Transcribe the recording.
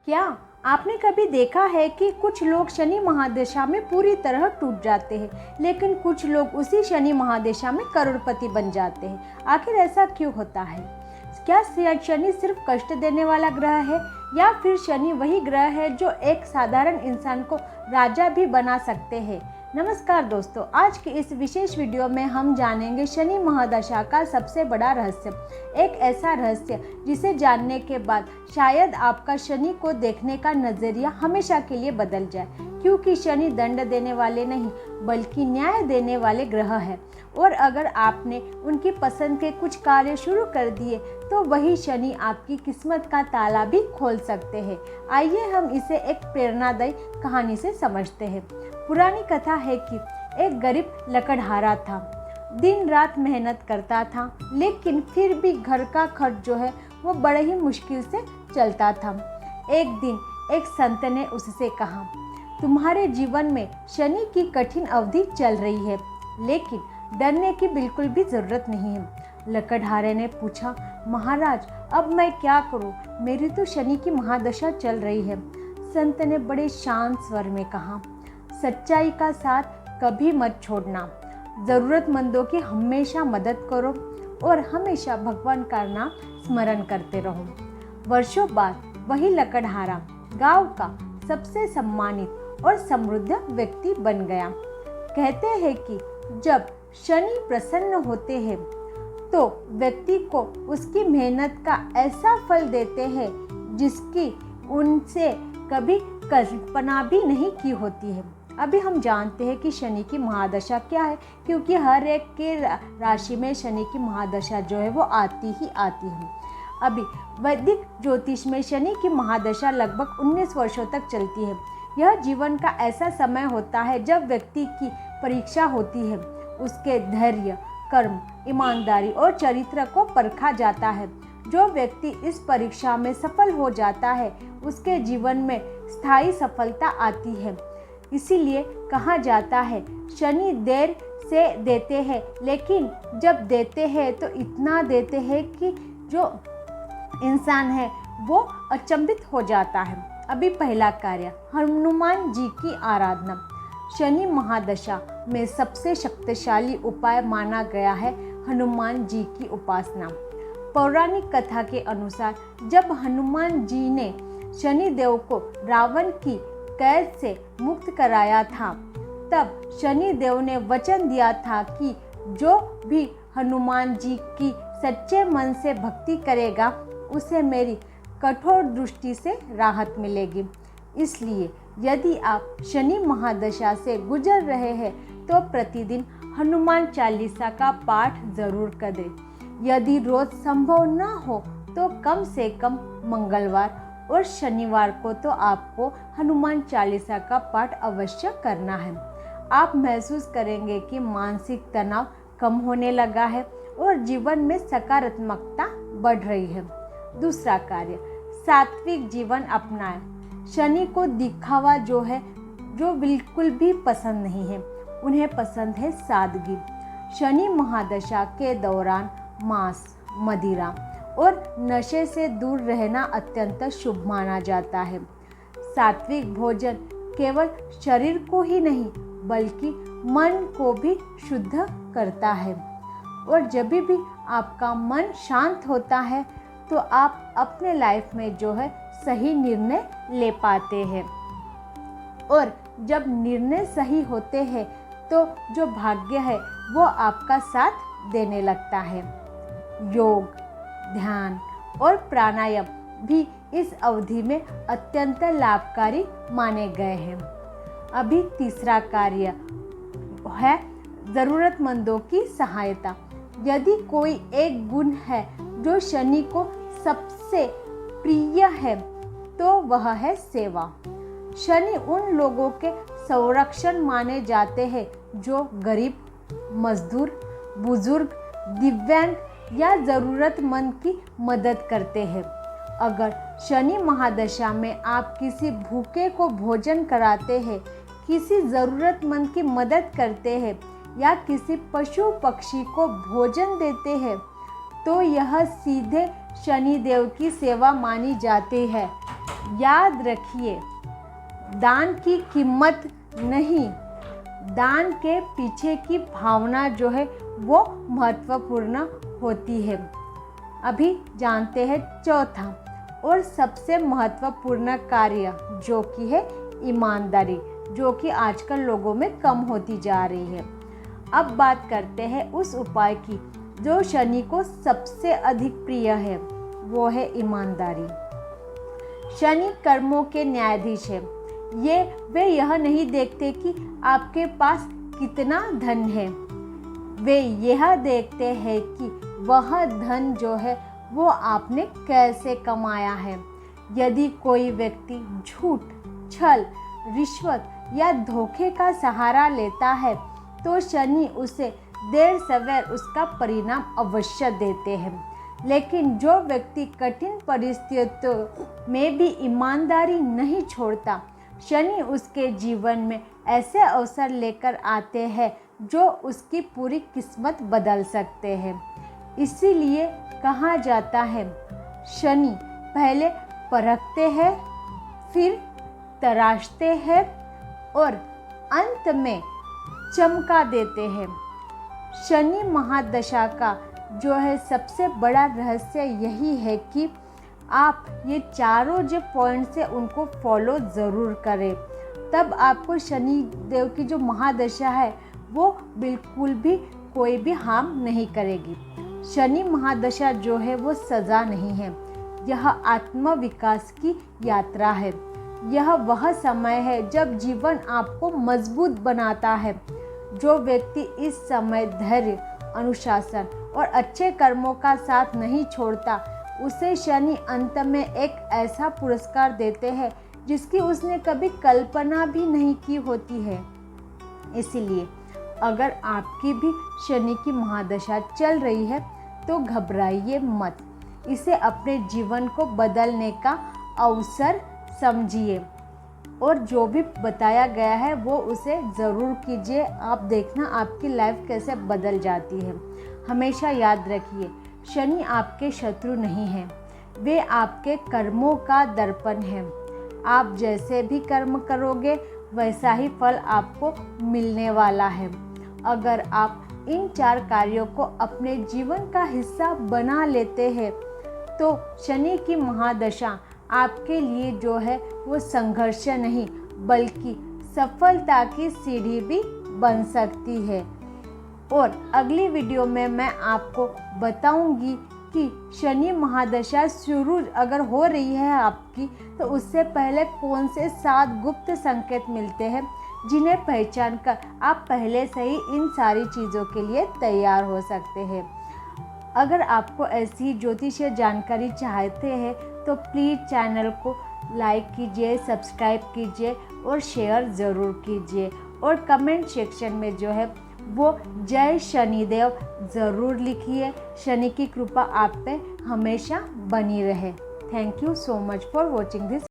क्या आपने कभी देखा है कि कुछ लोग शनि महादशा में पूरी तरह टूट जाते हैं, लेकिन कुछ लोग उसी शनि महादशा में करोड़पति बन जाते हैं। आखिर ऐसा क्यों होता है? क्या शनि सिर्फ कष्ट देने वाला ग्रह है, या फिर शनि वही ग्रह है जो एक साधारण इंसान को राजा भी बना सकते हैं? नमस्कार दोस्तों, आज की इस विशेष वीडियो में हम जानेंगे शनि महादशा का सबसे बड़ा रहस्य। एक ऐसा रहस्य जिसे जानने के बाद शायद आपका शनि को देखने का नजरिया हमेशा के लिए बदल जाए, क्योंकि शनि दंड देने वाले नहीं बल्कि न्याय देने वाले ग्रह है। और अगर आपने उनकी पसंद के कुछ कार्य शुरू कर दिए तो वही शनि आपकी किस्मत का ताला भी खोल सकते हैं। आइए हम इसे एक प्रेरणादायी कहानी से समझते हैं। पुरानी कथा है कि एक गरीब लकड़हारा था। दिन रात मेहनत करता था, लेकिन फिर भी घर का खर्च जो है वो बड़े ही मुश्किल से चलता था। एक दिन एक संत ने उससे कहा, तुम्हारे जीवन में शनि की कठिन अवधि चल रही है, लेकिन डरने की बिल्कुल भी ज़रूरत नहीं है। लकड़हारे ने पूछा, महाराज अब मैं क्या करूं? मेरी तो शनि की महादशा चल रही है। संत ने बड़े शांत स्वर में कहा, सच्चाई का साथ कभी मत छोड़ना, ज़रूरतमंदों की हमेशा मदद करो और हमेशा भगवान का नाम स्मरण करते रहो। वर्षों बाद वही लकड़हारा गांव का सबसे सम्मानित और समृद्ध व्यक्ति बन गया। कहते हैं कि जब शनि प्रसन्न होते हैं तो व्यक्ति को उसकी मेहनत का ऐसा फल देते हैं जिसकी उनसे कभी कल्पना भी नहीं की होती है। अभी हम जानते हैं कि शनि की महादशा क्या है, क्योंकि हर एक के राशि में शनि की महादशा जो है वो आती ही आती है। अभी वैदिक ज्योतिष में शनि की महादशा लगभग 19 वर्षों तक चलती है। यह जीवन का ऐसा समय होता है जब व्यक्ति की परीक्षा होती है। उसके धैर्य, कर्म, ईमानदारी और चरित्र को परखा जाता है। जो व्यक्ति इस परीक्षा में सफल हो जाता है उसके जीवन में स्थायी सफलता आती है। इसीलिए कहा जाता है, शनि देर से देते हैं, लेकिन जब देते हैं तो इतना देते हैं कि जो इंसान है वो अचंभित हो जाता है। अभी पहला कार्य, हनुमान जी की आराधना। शनि महादशा में सबसे शक्तिशाली उपाय माना गया है हनुमान जी की उपासना। पौराणिक कथा के अनुसार जब हनुमान जी ने शनि देव को रावण की कैद से मुक्त कराया था, तब शनि देव ने वचन दिया था कि जो भी हनुमान जी की सच्चे मन से भक्ति करेगा उसे मेरी कठोर दृष्टि से राहत मिलेगी। इसलिए यदि आप शनि महादशा से गुजर रहे हैं तो प्रतिदिन हनुमान चालीसा का पाठ जरूर करें। यदि रोज संभव न हो तो कम से कम मंगलवार और शनिवार को तो आपको हनुमान चालीसा का पाठ अवश्य करना है। आप महसूस करेंगे कि मानसिक तनाव कम होने लगा है और जीवन में सकारात्मकता बढ़ रही है। दूसरा कार्य, सात्विक जीवन अपनाएं। शनि को दिखावा जो बिल्कुल भी पसंद नहीं है, उन्हें पसंद है सादगी। शनि महादशा के दौरान मांस, मदिरा और नशे से दूर रहना अत्यंत शुभ माना जाता है। सात्विक भोजन केवल शरीर को ही नहीं बल्कि मन को भी शुद्ध करता है, और जब भी आपका मन शांत होता है तो आप अपने लाइफ में जो है सही निर्णय ले पाते हैं, और जब निर्णय सही होते हैं तो जो भाग्य है वो आपका साथ देने लगता है। योग, ध्यान और प्राणायाम भी इस अवधि में अत्यंत लाभकारी माने गए हैं। अभी तीसरा कार्य है ज़रूरतमंदों की सहायता। यदि कोई एक गुण है जो शनि को सबसे प्रिय है तो वह है सेवा। शनि उन लोगों के संरक्षण माने जाते हैं जो गरीब, मजदूर, बुजुर्ग, दिव्यांग या ज़रूरतमंद की मदद करते हैं। अगर शनि महादशा में आप किसी भूखे को भोजन कराते हैं, किसी ज़रूरतमंद की मदद करते हैं या किसी पशु पक्षी को भोजन देते हैं तो यह सीधे शनि देव की सेवा मानी जाती है। याद रखिए, दान की कीमत नहीं, दान के पीछे की भावना जो है वो महत्वपूर्ण होती है। अभी जानते हैं चौथा और सबसे महत्वपूर्ण कार्य, जो कि है ईमानदारी, जो कि आजकल लोगों में कम होती जा रही है। अब बात करते हैं उस उपाय की जो शनि को सबसे अधिक प्रिय है, वो है ईमानदारी। शनि कर्मों के न्यायाधीश है। वे यह नहीं देखते कि आपके पास कितना धन है, वे यह देखते हैं कि वह धन जो है वो आपने कैसे कमाया है। यदि कोई व्यक्ति झूठ, छल, रिश्वत या धोखे का सहारा लेता है तो शनि उसे देर सवेर उसका परिणाम अवश्य देते हैं। लेकिन जो व्यक्ति कठिन परिस्थितियों में भी ईमानदारी नहीं छोड़ता, शनि उसके जीवन में ऐसे अवसर लेकर आते हैं जो उसकी पूरी किस्मत बदल सकते हैं। इसीलिए कहा जाता है, शनि पहले परखते हैं, फिर तराशते हैं और अंत में चमका देते हैं। शनि महादशा का जो है सबसे बड़ा रहस्य यही है कि आप ये चारों जो पॉइंट्स है उनको फॉलो ज़रूर करें, तब आपको शनि देव की जो महादशा है वो बिल्कुल भी कोई भी हार्म नहीं करेगी। शनि महादशा जो है वो सज़ा नहीं है, यह आत्मविकास की यात्रा है। यह वह समय है जब जीवन आपको मजबूत बनाता है। जो व्यक्ति इस समय धैर्य, अनुशासन और अच्छे कर्मों का साथ नहीं छोड़ता, उसे शनि अंत में एक ऐसा पुरस्कार देते हैं जिसकी उसने कभी कल्पना भी नहीं की होती है। इसलिए अगर आपकी भी शनि की महादशा चल रही है तो घबराइए मत, इसे अपने जीवन को बदलने का अवसर समझिए और जो भी बताया गया है वो उसे ज़रूर कीजिए। आप देखना आपकी लाइफ कैसे बदल जाती है। हमेशा याद रखिए, शनि आपके शत्रु नहीं हैं, वे आपके कर्मों का दर्पण हैं। आप जैसे भी कर्म करोगे वैसा ही फल आपको मिलने वाला है। अगर आप इन 4 कार्यों को अपने जीवन का हिस्सा बना लेते हैं तो शनि की महादशा आपके लिए जो है वो संघर्ष नहीं बल्कि सफलता की सीढ़ी भी बन सकती है। और अगली वीडियो में मैं आपको बताऊंगी कि शनि महादशा शुरू अगर हो रही है आपकी तो उससे पहले कौन से 7 गुप्त संकेत मिलते हैं जिन्हें पहचान कर आप पहले से ही इन सारी चीज़ों के लिए तैयार हो सकते हैं। अगर आपको ऐसी ज्योतिषीय जानकारी चाहते हैं तो प्लीज़ चैनल को लाइक कीजिए, सब्सक्राइब कीजिए और शेयर ज़रूर कीजिए और कमेंट सेक्शन में जो है वो जय शनिदेव ज़रूर लिखिए। शनि की कृपा आप पे हमेशा बनी रहे। Thank you so much for watching this.